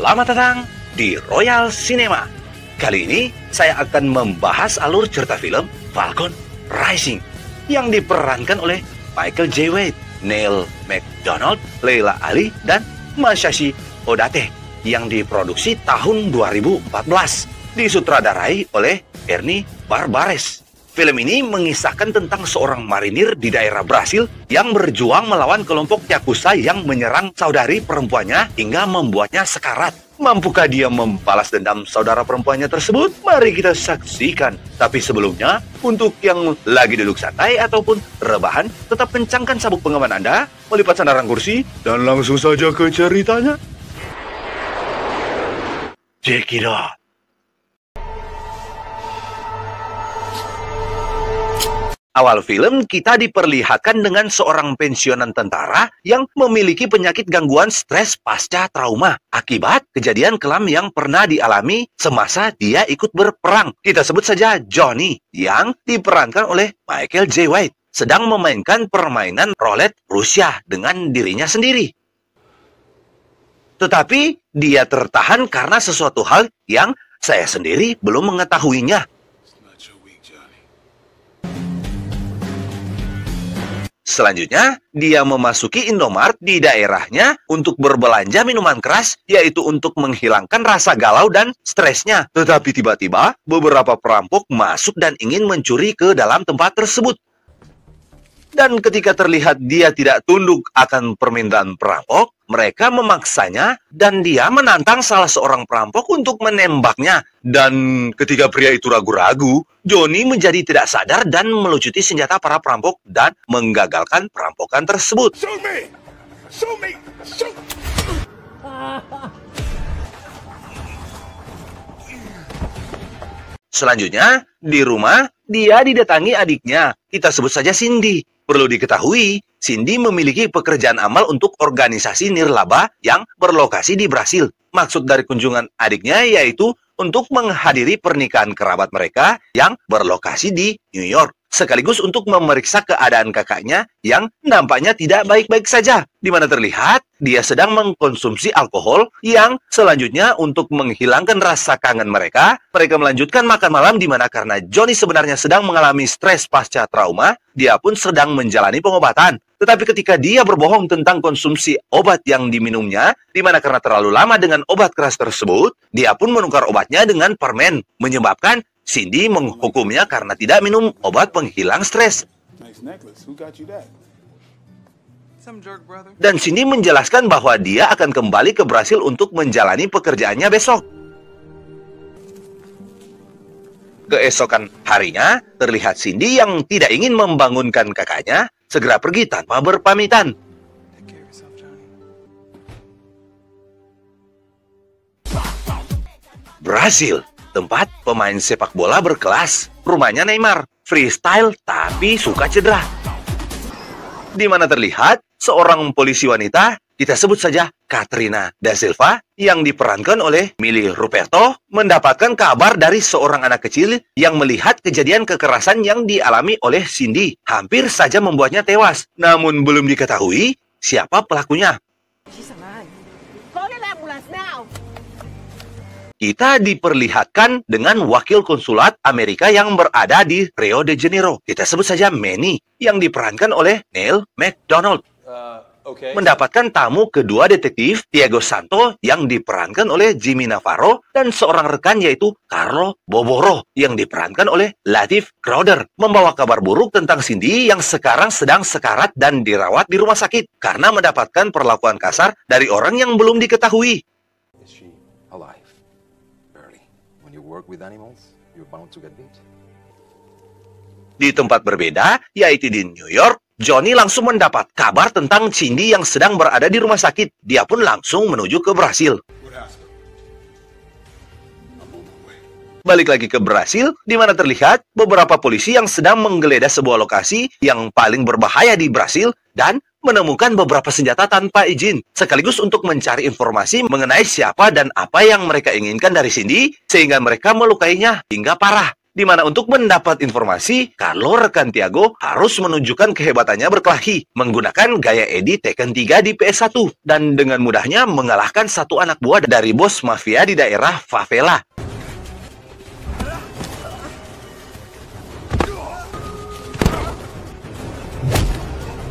Selamat datang di Royal Cinema. Kali ini saya akan membahas alur cerita film Falcon Rising yang diperankan oleh Michael J. White, Neil McDonough, Leila Ali, dan Masashi Odate yang diproduksi tahun 2014, disutradarai oleh Ernie Barbares. Film ini mengisahkan tentang seorang marinir di daerah Brasil yang berjuang melawan kelompok Yakuza yang menyerang saudari perempuannya hingga membuatnya sekarat. Mampukah dia membalas dendam saudara perempuannya tersebut? Mari kita saksikan. Tapi sebelumnya, untuk yang lagi duduk santai ataupun rebahan, tetap kencangkan sabuk pengaman Anda, melipat sandaran kursi, dan langsung saja ke ceritanya. Check it out. Awal film, kita diperlihatkan dengan seorang pensiunan tentara yang memiliki penyakit gangguan stres pasca trauma akibat kejadian kelam yang pernah dialami semasa dia ikut berperang. Kita sebut saja Johnny, yang diperankan oleh Michael J. White, sedang memainkan permainan roulette Rusia dengan dirinya sendiri. Tetapi dia tertahan karena sesuatu hal yang saya sendiri belum mengetahuinya. Selanjutnya, dia memasuki Indomart di daerahnya untuk berbelanja minuman keras, yaitu untuk menghilangkan rasa galau dan stresnya. Tetapi tiba-tiba, beberapa perampok masuk dan ingin mencuri ke dalam tempat tersebut. Dan ketika terlihat dia tidak tunduk akan permintaan perampok, mereka memaksanya dan dia menantang salah seorang perampok untuk menembaknya. Dan ketika pria itu ragu-ragu, Johnny menjadi tidak sadar dan melucuti senjata para perampok dan menggagalkan perampokan tersebut. Shoot me! Shoot me! Shoot! Selanjutnya, di rumah, dia didatangi adiknya. Kita sebut saja Cindy. Perlu diketahui, Cindy memiliki pekerjaan amal untuk organisasi nirlaba yang berlokasi di Brasil. Maksud dari kunjungan adiknya yaitu untuk menghadiri pernikahan kerabat mereka yang berlokasi di New York, sekaligus untuk memeriksa keadaan kakaknya yang nampaknya tidak baik-baik saja, di mana terlihat dia sedang mengkonsumsi alkohol yang selanjutnya untuk menghilangkan rasa kangen mereka melanjutkan makan malam, di mana karena Johnny sebenarnya sedang mengalami stres pasca trauma, dia pun sedang menjalani pengobatan. Tetapi ketika dia berbohong tentang konsumsi obat yang diminumnya, di mana karena terlalu lama dengan obat keras tersebut, dia pun menukar obatnya dengan permen, menyebabkan Cindy menghukumnya karena tidak minum obat penghilang stres. Dan Cindy menjelaskan bahwa dia akan kembali ke Brasil untuk menjalani pekerjaannya besok. Keesokan harinya, terlihat Cindy yang tidak ingin membangunkan kakaknya segera pergi tanpa berpamitan. Brasil, tempat pemain sepak bola berkelas. Rumahnya Neymar, freestyle tapi suka cedera. Di mana terlihat seorang polisi wanita, kita sebut saja Katrina da Silva, yang diperankan oleh Milly Ruperto, mendapatkan kabar dari seorang anak kecil yang melihat kejadian kekerasan yang dialami oleh Cindy, hampir saja membuatnya tewas. Namun belum diketahui siapa pelakunya. Kita diperlihatkan dengan wakil konsulat Amerika yang berada di Rio de Janeiro. Kita sebut saja Manny, yang diperankan oleh Neil McDonough. Mendapatkan tamu kedua detektif Diego Santo yang diperankan oleh Jimmy Navarro dan seorang rekan yaitu Carlo Boboro yang diperankan oleh Latif Crowder, membawa kabar buruk tentang Cindy yang sekarang sedang sekarat dan dirawat di rumah sakit karena mendapatkan perlakuan kasar dari orang yang belum diketahui. Di tempat berbeda, yaitu di New York, Johnny langsung mendapat kabar tentang Cindy yang sedang berada di rumah sakit. Dia pun langsung menuju ke Brasil. Balik lagi ke Brasil, di mana terlihat beberapa polisi yang sedang menggeledah sebuah lokasi yang paling berbahaya di Brasil dan menemukan beberapa senjata tanpa izin, sekaligus untuk mencari informasi mengenai siapa dan apa yang mereka inginkan dari Cindy, sehingga mereka melukainya hingga parah. Di mana untuk mendapat informasi, Carlo rekan Tiago harus menunjukkan kehebatannya berkelahi menggunakan gaya Eddie Tekken 3 di PS1 dan dengan mudahnya mengalahkan satu anak buah dari bos mafia di daerah favela.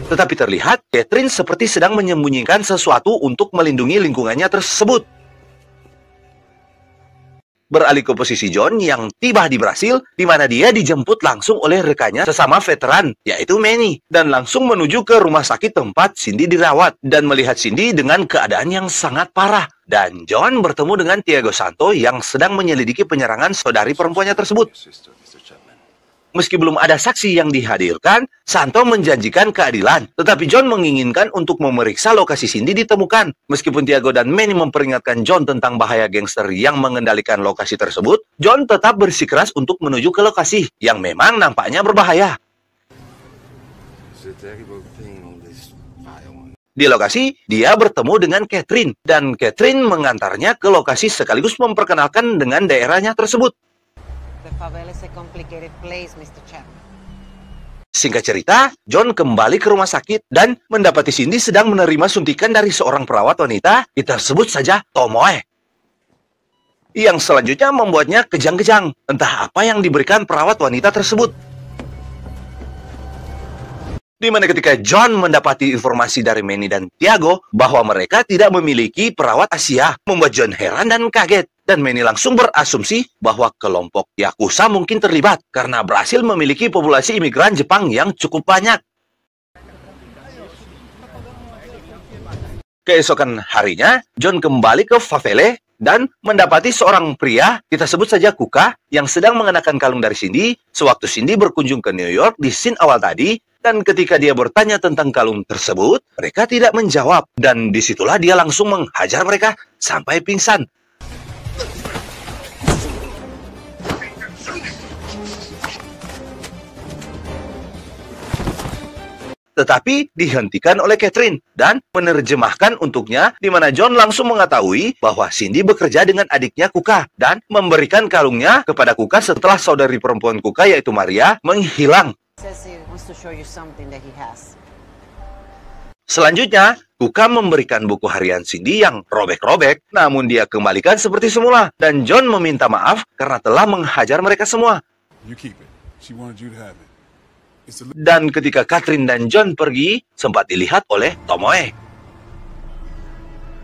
Tetapi terlihat, Catherine seperti sedang menyembunyikan sesuatu untuk melindungi lingkungannya tersebut. Beralih ke posisi John yang tiba di Brasil, di mana dia dijemput langsung oleh rekannya sesama veteran, yaitu Manny, dan langsung menuju ke rumah sakit tempat Cindy dirawat, dan melihat Cindy dengan keadaan yang sangat parah. Dan John bertemu dengan Tiago Santo yang sedang menyelidiki penyerangan saudari perempuannya tersebut. Meski belum ada saksi yang dihadirkan, Santo menjanjikan keadilan. Tetapi John menginginkan untuk memeriksa lokasi Cindy ditemukan. Meskipun Tiago dan Manny memperingatkan John tentang bahaya gangster yang mengendalikan lokasi tersebut, John tetap bersikeras untuk menuju ke lokasi yang memang nampaknya berbahaya. Di lokasi, dia bertemu dengan Catherine, dan Catherine mengantarnya ke lokasi sekaligus memperkenalkan dengan daerahnya tersebut. Singkat cerita, John kembali ke rumah sakit dan mendapati Cindy sedang menerima suntikan dari seorang perawat wanita, kita sebut saja Tomoe. Yang selanjutnya membuatnya kejang-kejang, entah apa yang diberikan perawat wanita tersebut. Di mana ketika John mendapati informasi dari Manny dan Tiago bahwa mereka tidak memiliki perawat Asia, membuat John heran dan kaget. Dan Manny langsung berasumsi bahwa kelompok Yakuza mungkin terlibat karena berhasil memiliki populasi imigran Jepang yang cukup banyak. Keesokan harinya, John kembali ke favela dan mendapati seorang pria, kita sebut saja Kuka, yang sedang mengenakan kalung dari Cindy sewaktu Cindy berkunjung ke New York di scene awal tadi. Dan ketika dia bertanya tentang kalung tersebut, mereka tidak menjawab. Dan disitulah dia langsung menghajar mereka sampai pingsan. Tetapi dihentikan oleh Catherine dan menerjemahkan untuknya, di mana John langsung mengetahui bahwa Cindy bekerja dengan adiknya Kuka dan memberikan kalungnya kepada Kuka setelah saudari perempuan Kuka yaitu Maria menghilang. Selanjutnya, Kuka memberikan buku harian Cindy yang robek-robek, namun dia kembalikan seperti semula dan John meminta maaf karena telah menghajar mereka semua. Dan ketika Catherine dan John pergi, sempat dilihat oleh Tomoe.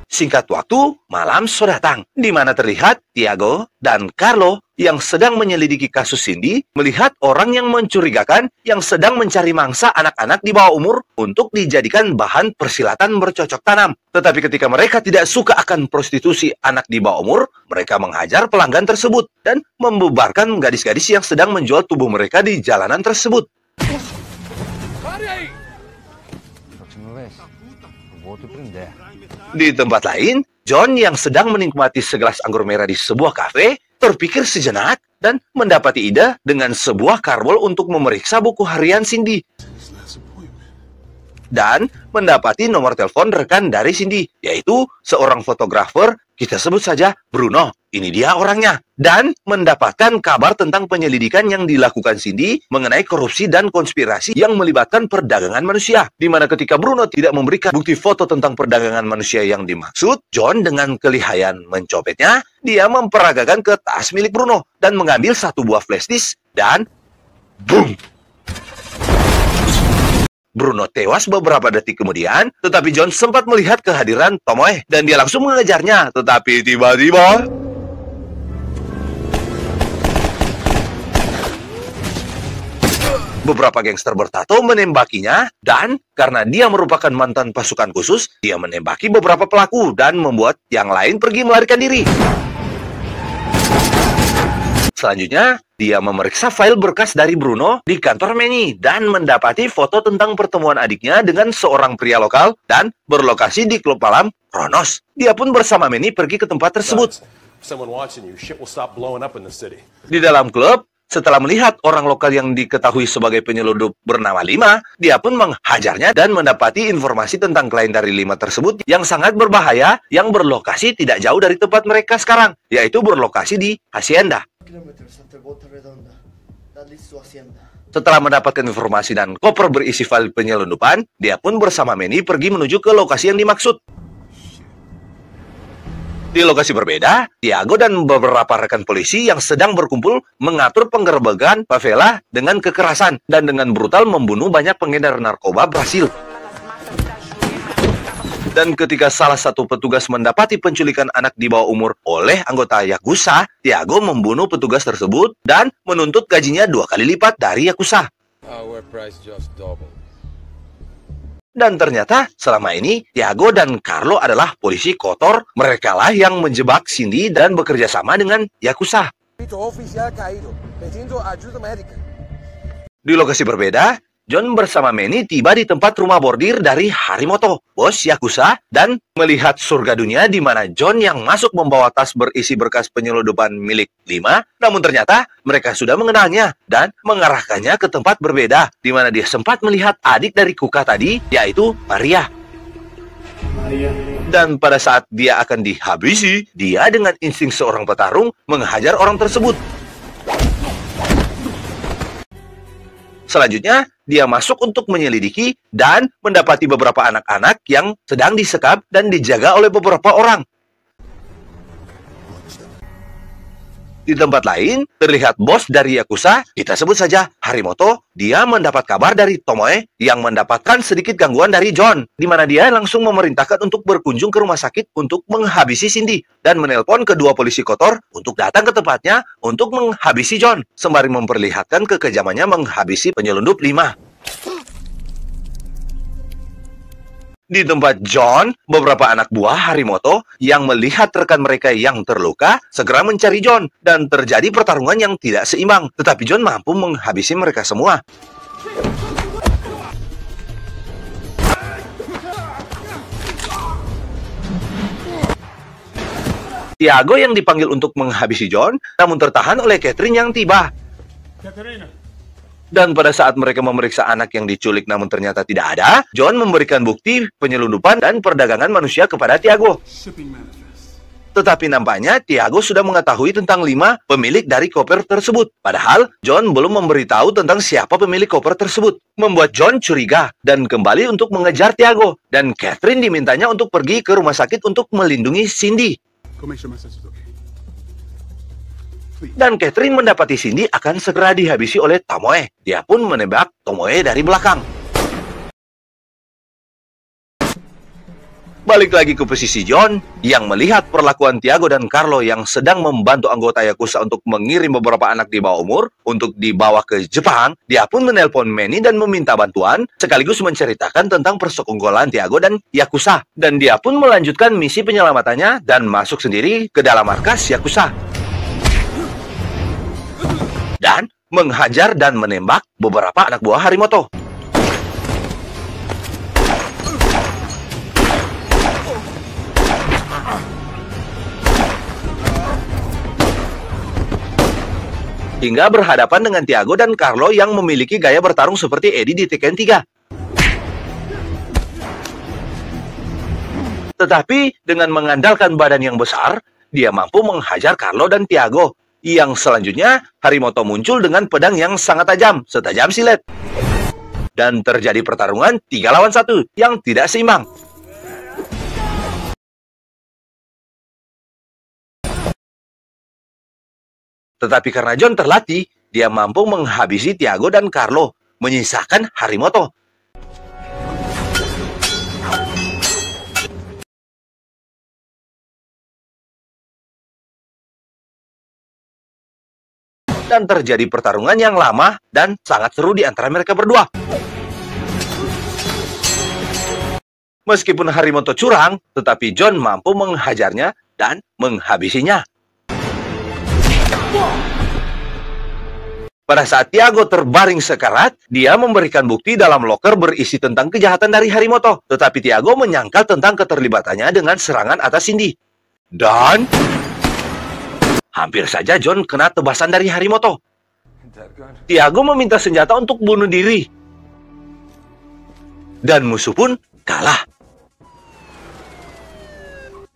Singkat waktu, malam sudah datang, di mana terlihat Tiago dan Carlo yang sedang menyelidiki kasus Cindy melihat orang yang mencurigakan yang sedang mencari mangsa anak-anak di bawah umur untuk dijadikan bahan persilatan bercocok tanam. Tetapi ketika mereka tidak suka akan prostitusi anak di bawah umur, mereka menghajar pelanggan tersebut dan membubarkan gadis-gadis yang sedang menjual tubuh mereka di jalanan tersebut. Di tempat lain, John yang sedang menikmati segelas anggur merah di sebuah kafe terpikir sejenak dan mendapati ide dengan sebuah karbol untuk memeriksa buku harian Cindy. Dan mendapati nomor telepon rekan dari Cindy, yaitu seorang fotografer, kita sebut saja Bruno. Ini dia orangnya. Dan mendapatkan kabar tentang penyelidikan yang dilakukan Cindy mengenai korupsi dan konspirasi yang melibatkan perdagangan manusia. Di mana ketika Bruno tidak memberikan bukti foto tentang perdagangan manusia yang dimaksud, John dengan kelihayan mencopetnya, dia memperagakan ke tas milik Bruno dan mengambil satu buah flash disk dan boom! Bruno tewas beberapa detik kemudian, tetapi John sempat melihat kehadiran Tomoe dan dia langsung mengejarnya. Tetapi tiba-tiba beberapa gangster bertato menembakinya dan karena dia merupakan mantan pasukan khusus, dia menembaki beberapa pelaku dan membuat yang lain pergi melarikan diri. Selanjutnya, dia memeriksa file berkas dari Bruno di kantor Manny dan mendapati foto tentang pertemuan adiknya dengan seorang pria lokal dan berlokasi di klub malam Kronos. Dia pun bersama Manny pergi ke tempat tersebut. Di dalam klub, setelah melihat orang lokal yang diketahui sebagai penyeludup bernama Lima, dia pun menghajarnya dan mendapati informasi tentang klien dari Lima tersebut yang sangat berbahaya yang berlokasi tidak jauh dari tempat mereka sekarang, yaitu berlokasi di Hacienda. Setelah mendapatkan informasi dan koper berisi file penyelundupan, dia pun bersama Manny pergi menuju ke lokasi yang dimaksud. Di lokasi berbeda, Tiago dan beberapa rekan polisi yang sedang berkumpul mengatur penggerebekan favela dengan kekerasan dan dengan brutal membunuh banyak pengedar narkoba Brasil. Dan ketika salah satu petugas mendapati penculikan anak di bawah umur oleh anggota Yakuza, Tiago membunuh petugas tersebut dan menuntut gajinya 2 kali lipat dari Yakuza. Dan ternyata selama ini Tiago dan Carlo adalah polisi kotor. Merekalah yang menjebak Cindy dan bekerja sama dengan Yakuza. Di lokasi berbeda, John bersama Manny tiba di tempat rumah bordir dari Harimoto, bos Yakuza, dan melihat surga dunia di mana John yang masuk membawa tas berisi berkas penyelundupan milik 5, namun ternyata mereka sudah mengenalnya dan mengarahkannya ke tempat berbeda, di mana dia sempat melihat adik dari Kuka tadi, yaitu Maria. Dan pada saat dia akan dihabisi, dia dengan insting seorang petarung menghajar orang tersebut. Selanjutnya, dia masuk untuk menyelidiki dan mendapati beberapa anak-anak yang sedang disekap dan dijaga oleh beberapa orang. Di tempat lain, terlihat bos dari Yakuza, kita sebut saja Harimoto. Dia mendapat kabar dari Tomoe yang mendapatkan sedikit gangguan dari John, di mana dia langsung memerintahkan untuk berkunjung ke rumah sakit untuk menghabisi Cindy dan menelpon kedua polisi kotor untuk datang ke tempatnya untuk menghabisi John, sembari memperlihatkan kekejamannya menghabisi penyelundup 5. Di tempat John, beberapa anak buah Harimoto yang melihat rekan mereka yang terluka segera mencari John dan terjadi pertarungan yang tidak seimbang, tetapi John mampu menghabisi mereka semua. Tiago yang dipanggil untuk menghabisi John, namun tertahan oleh Catherine yang tiba. Dan pada saat mereka memeriksa anak yang diculik namun ternyata tidak ada, John memberikan bukti penyelundupan dan perdagangan manusia kepada Tiago. Tetapi nampaknya Tiago sudah mengetahui tentang 5 pemilik dari koper tersebut. Padahal John belum memberitahu tentang siapa pemilik koper tersebut. Membuat John curiga dan kembali untuk mengejar Tiago. Dan Catherine dimintanya untuk pergi ke rumah sakit untuk melindungi Cindy. Dan Catherine mendapati Cindy akan segera dihabisi oleh Tomoe. Dia pun menembak Tomoe dari belakang. Balik lagi ke posisi John, yang melihat perlakuan Tiago dan Carlo yang sedang membantu anggota Yakuza untuk mengirim beberapa anak di bawah umur untuk dibawa ke Jepang. Dia pun menelpon Manny dan meminta bantuan, sekaligus menceritakan tentang persekongkolan Tiago dan Yakuza. Dan dia pun melanjutkan misi penyelamatannya dan masuk sendiri ke dalam markas Yakuza. Dan menghajar dan menembak beberapa anak buah Harimoto. Hingga berhadapan dengan Tiago dan Carlo yang memiliki gaya bertarung seperti Eddie di Tekken 3. Tetapi dengan mengandalkan badan yang besar, dia mampu menghajar Carlo dan Tiago. Yang selanjutnya, Harimoto muncul dengan pedang yang sangat tajam, setajam silet. Dan terjadi pertarungan 3 lawan 1 yang tidak seimbang. Tetapi karena John terlatih, dia mampu menghabisi Tiago dan Carlo, menyisakan Harimoto. Dan terjadi pertarungan yang lama dan sangat seru di antara mereka berdua. Meskipun Harimoto curang, tetapi John mampu menghajarnya dan menghabisinya. Pada saat Tiago terbaring sekarat, dia memberikan bukti dalam loker berisi tentang kejahatan dari Harimoto. Tetapi Tiago menyangkal tentang keterlibatannya dengan serangan atas Cindy. Dan hampir saja John kena tebasan dari Harimoto. Tiago meminta senjata untuk bunuh diri. Dan musuh pun kalah.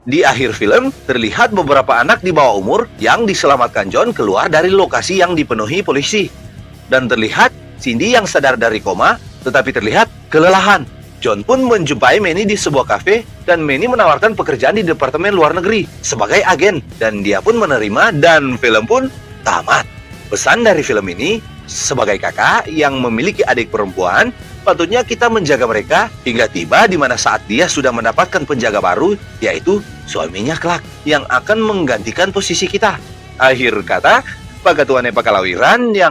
Di akhir film, terlihat beberapa anak di bawah umur yang diselamatkan John keluar dari lokasi yang dipenuhi polisi. Dan terlihat Cindy yang sadar dari koma, tetapi terlihat kelelahan. John pun menjumpai Manny di sebuah kafe, dan Manny menawarkan pekerjaan di Departemen Luar Negeri sebagai agen, dan dia pun menerima, dan film pun tamat. Pesan dari film ini, sebagai kakak yang memiliki adik perempuan, patutnya kita menjaga mereka hingga tiba di mana saat dia sudah mendapatkan penjaga baru, yaitu suaminya kelak, yang akan menggantikan posisi kita. Akhir kata, Pak Ketua Nepakalawiran yang